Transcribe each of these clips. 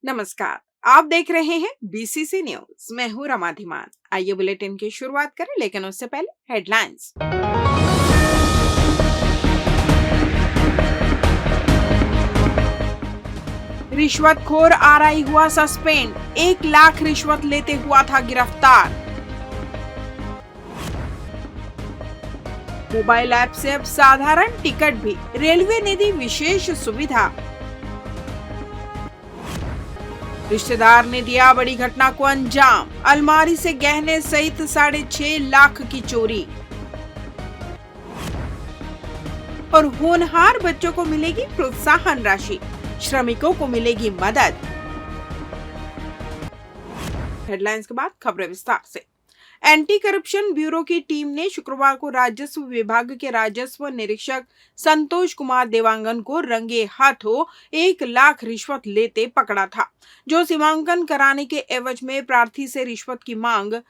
नमस्कार। आप देख रहे हैं बीसीसी न्यूज। मैं हूँ रमा धीमान। आइए बुलेटिन की शुरुआत करें, लेकिन उससे पहले हेडलाइंस। रिश्वतखोर आरआई हुआ सस्पेंड, 1 लाख रिश्वत लेते हुआ था गिरफ्तार। मोबाइल ऐप से अब साधारण टिकट भी, रेलवे ने दी विशेष सुविधा। रिश्तेदार ने दिया बड़ी घटना को अंजाम, अलमारी से गहने सहित 6.5 लाख की चोरी। और होनहार बच्चों को मिलेगी प्रोत्साहन राशि, श्रमिकों को मिलेगी मदद। हेडलाइंस के बाद खबरें विस्तार से। एंटी करप्शन ब्यूरो की टीम ने शुक्रवार को राजस्व विभाग के राजस्व निरीक्षक संतोष कुमार देवांगन को रंगे हाथों 1 लाख रिश्वत लेते पकड़ा था, जो सीमांकन कराने के एवज में प्रार्थी से रिश्वत की मांग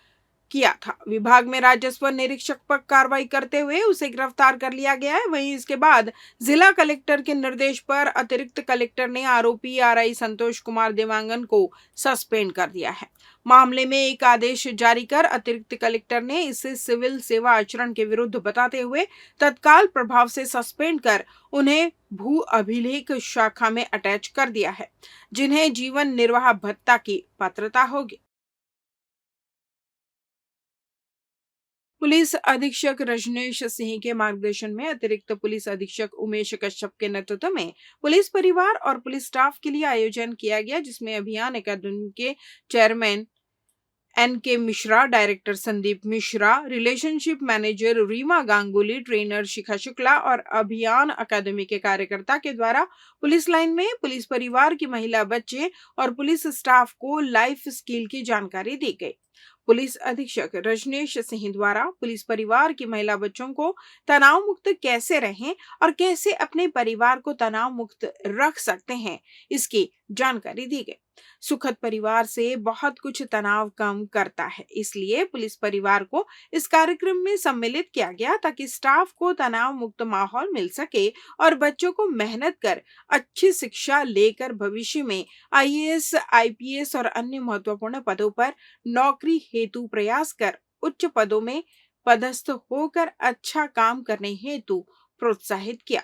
किया था। विभाग में राजस्व निरीक्षक पर कार्रवाई करते हुए उसे गिरफ्तार कर लिया गया है। वहीं इसके बाद जिला कलेक्टर के निर्देश पर अतिरिक्त कलेक्टर ने आरोपी आरआई संतोष कुमार देवांगन को सस्पेंड कर दिया है। मामले में एक आदेश जारी कर अतिरिक्त कलेक्टर ने इसे सिविल सेवा आचरण के विरुद्ध बताते हुए तत्काल प्रभाव से सस्पेंड कर उन्हें भू अभिलेख शाखा में अटैच कर दिया है, जिन्हें जीवन निर्वाह भत्ता की पात्रता होगी। पुलिस अधीक्षक रजनेश सिंह के मार्गदर्शन में अतिरिक्त पुलिस अधीक्षक उमेश कश्यप के नेतृत्व में पुलिस परिवार और पुलिस स्टाफ के लिए आयोजन किया गया, जिसमें अभियान अकादमी के chairman NK Mishra, director Sandeep Mishra, relationship manager Reema Ganguly, trainer Shikha Shukla और अभियान अकादमी के कार्यकर्ता के द्वारा पुलिस लाइन में पुलिस परिवार की महिला, बच्चे और पुलिस स्टाफ को लाइफ स्किल की जानकारी दी गई। पुलिस अधीक्षक रजनेश सिंह द्वारा पुलिस परिवार की महिला, बच्चों को तनाव मुक्त कैसे रहें और कैसे अपने परिवार को तनाव मुक्त रख सकते हैं, इसकी जानकारी दी गई। सुखद परिवार से बहुत कुछ तनाव कम करता है, इसलिए पुलिस परिवार को इस कार्यक्रम में सम्मिलित किया गया ताकि स्टाफ को तनाव मुक्त माहौल मिल सके और बच्चों को मेहनत कर अच्छी शिक्षा लेकर भविष्य में आईएएस, आईपीएस और अन्य महत्वपूर्ण पदों पर नौकरी हेतु प्रयास कर उच्च पदों में पदस्थ होकर अच्छा काम करने हेतु प्रोत्साहित किया।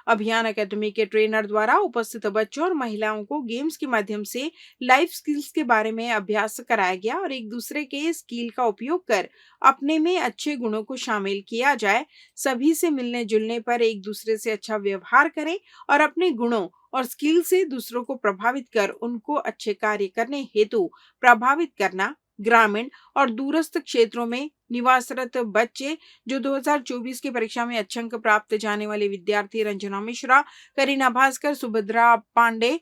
अभियान अकादमी के ट्रेनर द्वारा उपस्थित बच्चों और महिलाओं को गेम्स के माध्यम से लाइफ स्किल्स के बारे में अभ्यास कराया गया और एक दूसरे के स्किल का उपयोग कर अपने में अच्छे गुणों को शामिल किया जाए। सभी से मिलने जुलने पर एक दूसरे से अच्छा व्यवहार करें और अपने गुणों और स्किल से दूसरों को प्रभावित कर उनको अच्छे कार्य करने हेतु प्रभावित करना। ग्रामीण और दूरस्थ क्षेत्रों में निवासरत बच्चे, जो 2024 की परीक्षा में अच्छे अंक प्राप्त जाने वाले विद्यार्थी रंजना मिश्रा, करीना भास्कर, सुभद्रा पांडे,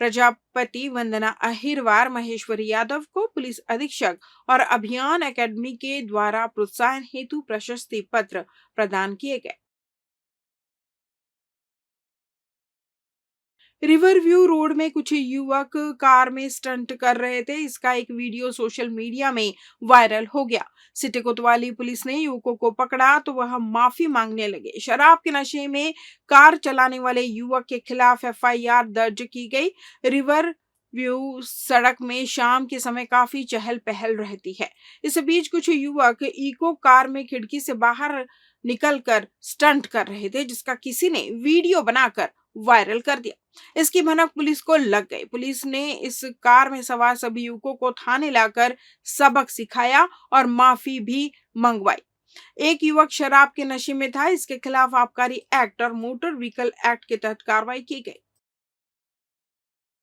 प्रजापति, वंदना अहिरवार, महेश्वरी यादव को पुलिस अधीक्षक और अभियान अकादमी के द्वारा प्रोत्साहन हेतु प्रशस्ति पत्र प्रदान किए गए। रिवर व्यू रोड में कुछ युवक कार में स्टंट कर रहे थे। इसका एक वीडियो सोशल मीडिया में वायरल हो गया। सिटी कोतवाली पुलिस ने युवकों को पकड़ा तो वह माफी मांगने लगे। शराब के नशे में कार चलाने वाले युवक के खिलाफ एफआईआर दर्ज की गई। रिवर व्यू सड़क में शाम के समय काफी चहल पहल रहती है। इस बीच कुछ युवक इको कार में खिड़की से बाहर निकलकर स्टंट कर रहे थे, जिसका किसी ने वीडियो बनाकर वायरल कर दिया। इसकी भनक पुलिस को लग गई। पुलिस ने इस कार में सवार सभी युवकों को थाने लाकर सबक सिखाया और माफी भी मंगवाई। एक युवक शराब के नशे में था। इसके खिलाफ आबकारी एक्ट और मोटर व्हीकल एक्ट के तहत कार्रवाई की गई।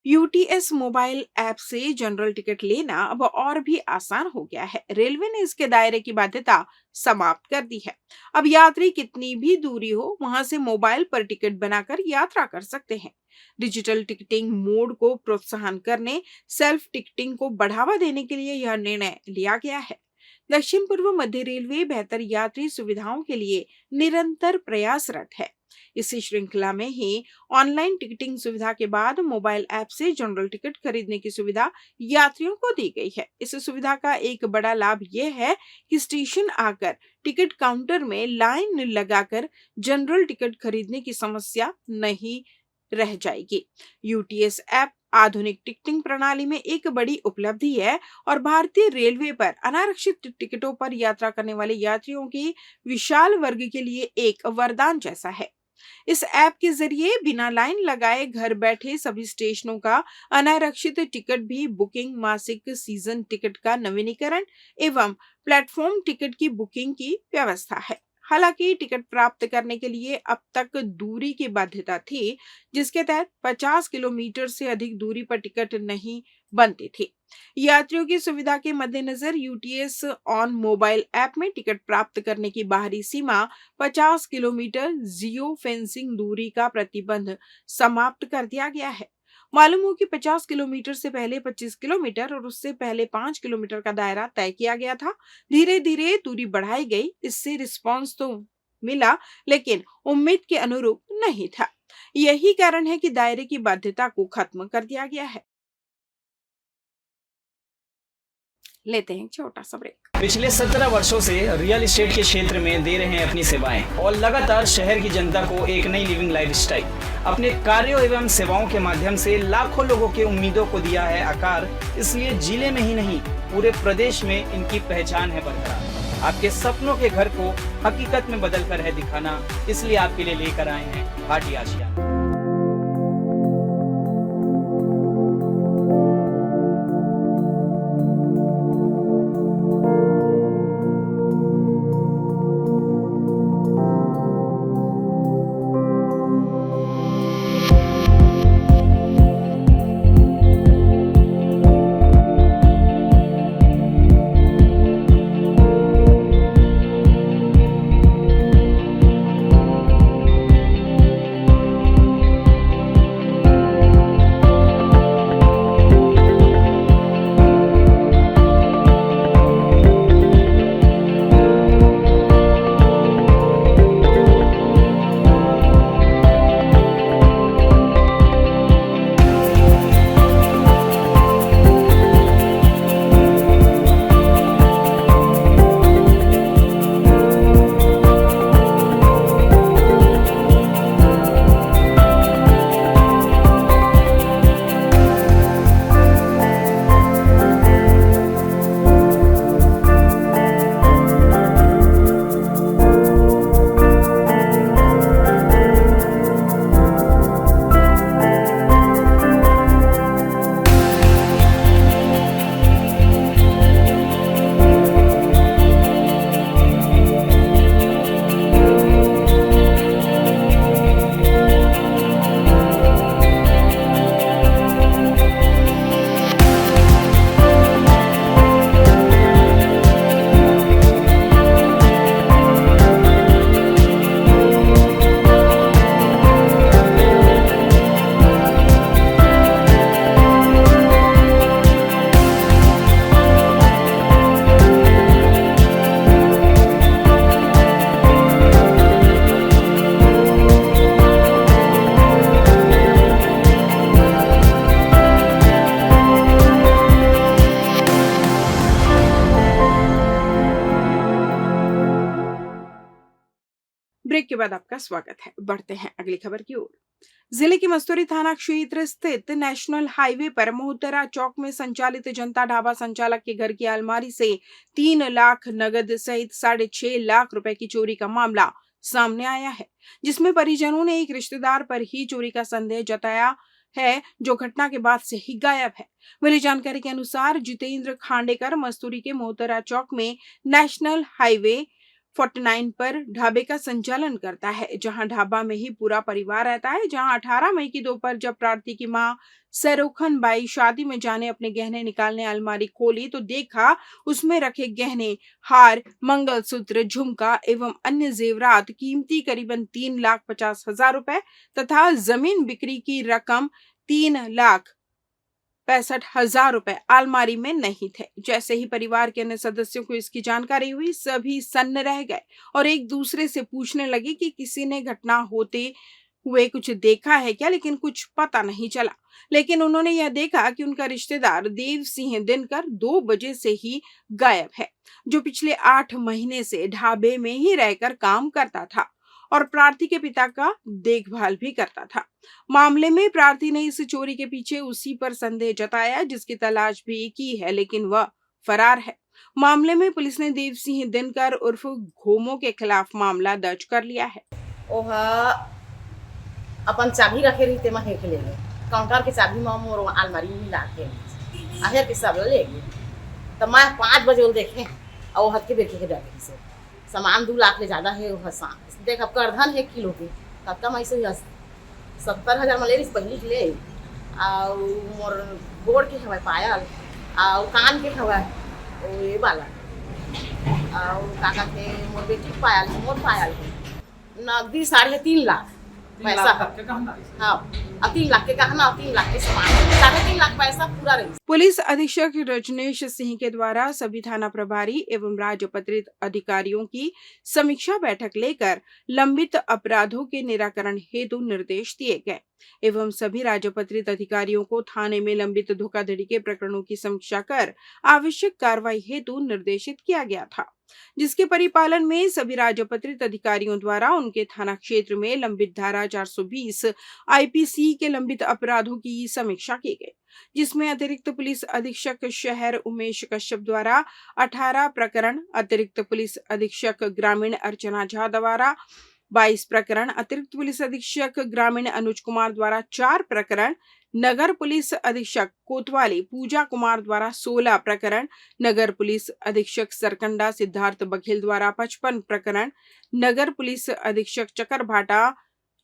यूटीएस मोबाइल ऐप से जनरल टिकट लेना अब और भी आसान हो गया है। रेलवे ने इसके दायरे की बाध्यता समाप्त कर दी है। अब यात्री कितनी भी दूरी हो, वहां से मोबाइल पर टिकट बनाकर यात्रा कर सकते हैं। डिजिटल टिकटिंग मोड को प्रोत्साहन करने, सेल्फ टिकटिंग को बढ़ावा देने के लिए यह निर्णय लिया गया है। दक्षिण पूर्व मध्य रेलवे बेहतर यात्री सुविधाओं के लिए निरंतर प्रयासरत है। इसी श्रृंखला में ही ऑनलाइन टिकटिंग सुविधा के बाद मोबाइल ऐप से जनरल टिकट खरीदने की सुविधा यात्रियों को दी गई है। इस सुविधा का एक बड़ा लाभ यह है कि स्टेशन आकर टिकट काउंटर में लाइन लगाकर जनरल टिकट खरीदने की समस्या नहीं रह जाएगी। यूटीएस ऐप आधुनिक टिकटिंग प्रणाली में एक बड़ी उपलब्धि है और भारतीय रेलवे पर अनारक्षित टिकटों पर यात्रा करने वाले यात्रियों की विशाल वर्ग के लिए एक वरदान जैसा है। इस ऐप के जरिए बिना लाइन लगाए घर बैठे सभी स्टेशनों का अनारक्षित टिकट भी बुकिंग, मासिक सीजन टिकट का नवीनीकरण एवं प्लेटफॉर्म टिकट की बुकिंग की व्यवस्था है। हालांकि टिकट प्राप्त करने के लिए अब तक दूरी की बाध्यता थी, जिसके तहत 50 किलोमीटर से अधिक दूरी पर टिकट नहीं बनती थी। यात्रियों की सुविधा के मद्देनजर यूटीएस ऑन मोबाइल ऐप में टिकट प्राप्त करने की बाहरी सीमा 50 किलोमीटर जियो फेंसिंग दूरी का प्रतिबंध समाप्त कर दिया गया है। मालूम हो कि 50 किलोमीटर से पहले 25 किलोमीटर और उससे पहले 5 किलोमीटर का दायरा तय किया गया था। धीरे धीरे दूरी बढ़ाई गई। इससे रिस्पांस तो मिला, लेकिन उम्मीद के अनुरूप नहीं था। यही कारण है कि दायरे की बाध्यता को खत्म कर दिया गया है। लेते हैं एक छोटा सा ब्रेक। पिछले 17 वर्षों से रियल एस्टेट के क्षेत्र में दे रहे हैं अपनी सेवाएं और लगातार शहर की जनता को एक नई लिविंग लाइफस्टाइल। अपने कार्यों एवं सेवाओं के माध्यम से लाखों लोगों की उम्मीदों को दिया है आकार। इसलिए जिले में ही नहीं, पूरे प्रदेश में इनकी पहचान है बरकरार। आपके सपनों के घर को हकीकत में बदल कर है दिखाना, इसलिए आपके लिए लेकर आए हैं भाटी आशियाना। ब्रेक के बाद आपका स्वागत है। बढ़ते हैं अगली खबर की ओर। जिले के मस्तूरी थाना क्षेत्र स्थित नेशनल हाईवे पर मोहतरा चौक में संचालित जनता ढाबा संचालक के घर की अलमारी से 3 लाख नगद सहित 6.5 लाख रुपए की चोरी का मामला सामने आया है, जिसमें परिजनों ने एक रिश्तेदार पर ही चोरी का संदेह जताया है, जो घटना के बाद से ही गायब है। मिली जानकारी के अनुसार जितेंद्र खांडेकर मस्तूरी के मोहतरा चौक में नेशनल हाईवे 49 पर ढाबे का संचालन करता है, जहां ढाबा में ही पूरा परिवार रहता है। जहां 18 मई की दोपहर जब प्रार्थी की मां सरोखन बाई शादी में जाने अपने गहने निकालने अलमारी खोली तो देखा उसमें रखे गहने, हार, मंगलसूत्र, झुमका एवं अन्य जेवरात कीमती करीबन 3,50,000 रुपए तथा जमीन बिक्री की रकम 3,65,000 रुपए अलमारी में नहीं थे। जैसे ही परिवार के अन्य सदस्यों को इसकी जानकारी हुई, सभी सन्न रह गए और एक दूसरे से पूछने लगे कि किसी ने घटना होते हुए कुछ देखा है क्या, लेकिन कुछ पता नहीं चला। लेकिन उन्होंने यह देखा कि उनका रिश्तेदार देव सिंह दिनकर 2 बजे से ही गायब है, जो पिछले 8 महीने से ढाबे में ही रहकर काम करता था और प्रार्थी के पिता का देखभाल भी करता था। मामले में प्रार्थी ने इस चोरी के पीछे उसी पर संदेह जताया जिसकी तलाश भी की है, लेकिन वह फरार है। मामले में पुलिस ने देव सिंह दिनकर उर्फ घोमो के खिलाफ मामला दर्ज कर लिया है। ओहा अपन चाबी रखे रही मैं हेक ले काउंटर के चाबी में मोर अलमारी में ला के आहेर के सब ले गए। तो मैं 5 बजे वो देखे और हद के बेटे के डाले से सामान 2 लाख ले ज़्यादा है। वो देख अब करधन 1 किलो के तब तक ऐसे 70,000 में ले रही पहली के ले और मोर गोड़ के हवा पायल और कान के हवा ये वाला और काका थे मोर बेटी पायल मोर पायल नकदी 3.5 लाख पैसा। हाँ अब 3 लाख के गहना और 3 लाख के सामान 3.5 लाख पैसा पूरा रही। पुलिस अधीक्षक रजनेश सिंह के द्वारा सभी थाना प्रभारी एवं राजपत्रित अधिकारियों की समीक्षा बैठक लेकर लंबित अपराधों के निराकरण हेतु निर्देश दिए गए एवं सभी राजपत्रित अधिकारियों को थाने में लंबित धोखाधड़ी के प्रकरणों की समीक्षा कर आवश्यक कार्रवाई हेतु निर्देशित किया गया था, जिसके परिपालन में सभी राजपत्रित अधिकारियों द्वारा उनके थाना क्षेत्र में लंबित धारा 420 आईपीसी के लंबित अपराधों की समीक्षा की गई, जिसमें अतिरिक्त पुलिस अधीक्षक शहर उमेश कश्यप द्वारा 18 प्रकरण, अतिरिक्त पुलिस अधीक्षक ग्रामीण अर्चना झा द्वारा 22 प्रकरण, अतिरिक्त पुलिस अधीक्षक ग्रामीण अनुज कुमार द्वारा 4 प्रकरण, नगर पुलिस अधीक्षक कोतवाली पूजा कुमार द्वारा 16 प्रकरण, नगर पुलिस अधीक्षक सरकंडा सिद्धार्थ बघेल द्वारा 55 प्रकरण, नगर पुलिस अधीक्षक चकरभाटा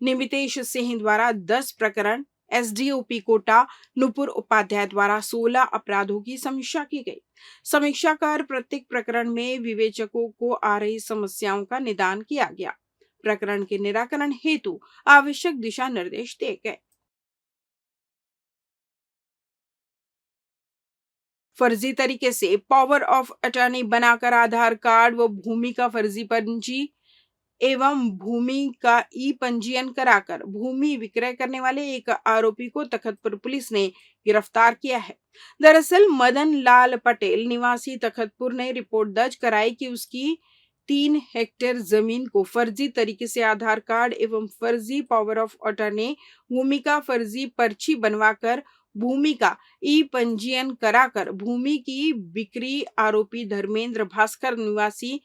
निमितेश सिंह द्वारा 10 प्रकरण, एसडीओपी कोटा नुपुर उपाध्याय द्वारा 16 अपराधों की समीक्षा की गई। समीक्षा कर प्रत्येक प्रकरण में विवेचकों को आ रही समस्याओं का निदान किया गया। प्रकरण के निराकरण हेतु आवश्यक दिशा निर्देश दिए गए। फर्जी तरीके से पावर ऑफ अटॉर्नी बनाकर आधार कार्ड व भूमि का फर्जी पंजी एवं भूमि का ई पंजीयन कराकर भूमि विक्रय करने वाले एक आरोपी को तखतपुर पुलिस ने गिरफ्तार किया है। दरअसल मदन लाल पटेल निवासी तखतपुर ने रिपोर्ट दर्ज कराई कि उसकी 3 हेक्टेयर जमीन को फर्जी तरीके से आधार कार्ड एवं फर्जी पावर ऑफ अटॉर्नी भूमि का फर्जी पर्ची बनवाकर भूमि का ई पंजीयन कराकर भूमि की बिक्री आरोपी धर्मेंद्र भास्कर निवासी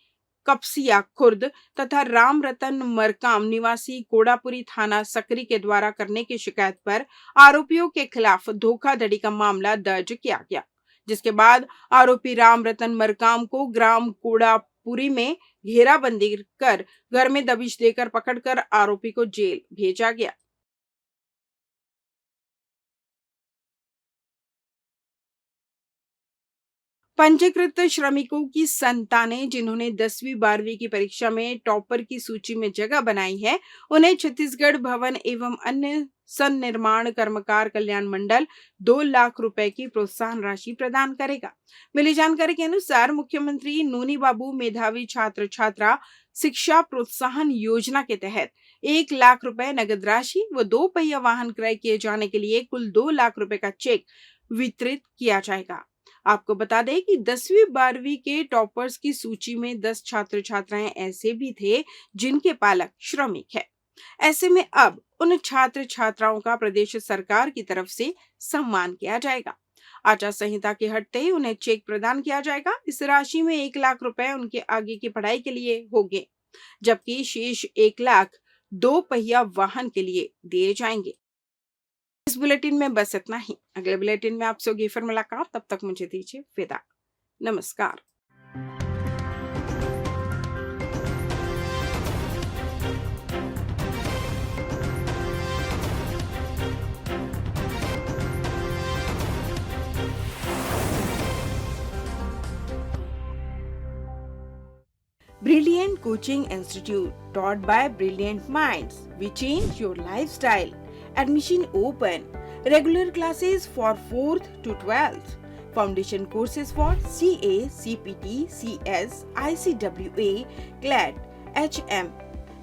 कपसिया खुर्द तथा राम रतन मरकाम निवासी कोडापुरी थाना सकरी के द्वारा करने की शिकायत पर आरोपियों के खिलाफ धोखाधड़ी का मामला दर्ज किया गया, जिसके बाद आरोपी राम रतन मरकाम को ग्राम कोडापुरी में घेराबंदी कर घर में दबिश देकर पकड़कर आरोपी को जेल भेजा गया। पंजीकृत श्रमिकों की संतानें जिन्होंने 10वीं 12वीं की परीक्षा में टॉपर की सूची में जगह बनाई है, उन्हें छत्तीसगढ़ भवन एवं अन्य सन्निर्माण कर्मकार कल्याण मंडल 2 लाख रुपए की प्रोत्साहन राशि प्रदान करेगा। मिली जानकारी के अनुसार मुख्यमंत्री नूनी बाबू मेधावी छात्र छात्रा शिक्षा प्रोत्साहन योजना के तहत 1 लाख रुपए नगद राशि व 2 पहिया वाहन क्रय किए जाने के लिए कुल 2 लाख रुपए का चेक वितरित किया जाएगा। आपको बता दें कि 10वीं 12वीं के टॉपर्स की सूची में 10 छात्र छात्राएं ऐसे भी थे जिनके पालक श्रमिक है। ऐसे में अब उन छात्र छात्राओं का प्रदेश सरकार की तरफ से सम्मान किया जाएगा। आचार संहिता के हटते ही उन्हें चेक प्रदान किया जाएगा। इस राशि में 1 लाख रुपए उनके आगे की पढ़ाई के लिए होंगे, जबकि शेष 1 लाख 2 पहिया वाहन के लिए दिए जाएंगे। इस बुलेटिन में बस इतना ही। अगले बुलेटिन में आपसे होगी फिर मुलाकात, तब तक मुझे दीजिए विदा। नमस्कार। Brilliant Coaching Institute, taught by brilliant minds. We change your lifestyle. Admission open. Regular classes for 4th to 12th. Foundation courses for CA, CPT, CS, ICWA, CLAT, HM,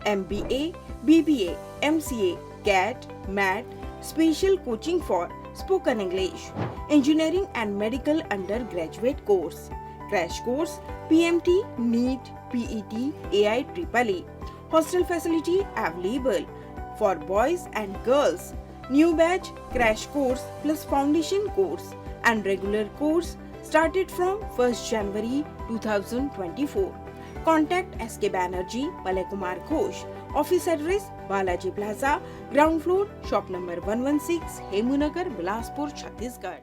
MBA, BBA, MCA, CAT, MAT. Special coaching for spoken English, engineering and medical undergraduate course. Crash course, PMT, NEET, PET, AIEEE. Hostel facility available for boys and girls. New batch, crash course plus foundation course and regular course started from 1st January 2024. Contact SK Banerjee, Malay Kumar Ghosh. Office address Balaji Plaza, ground floor, shop number 116, Hemunagar, Bilaspur, Chhattisgarh.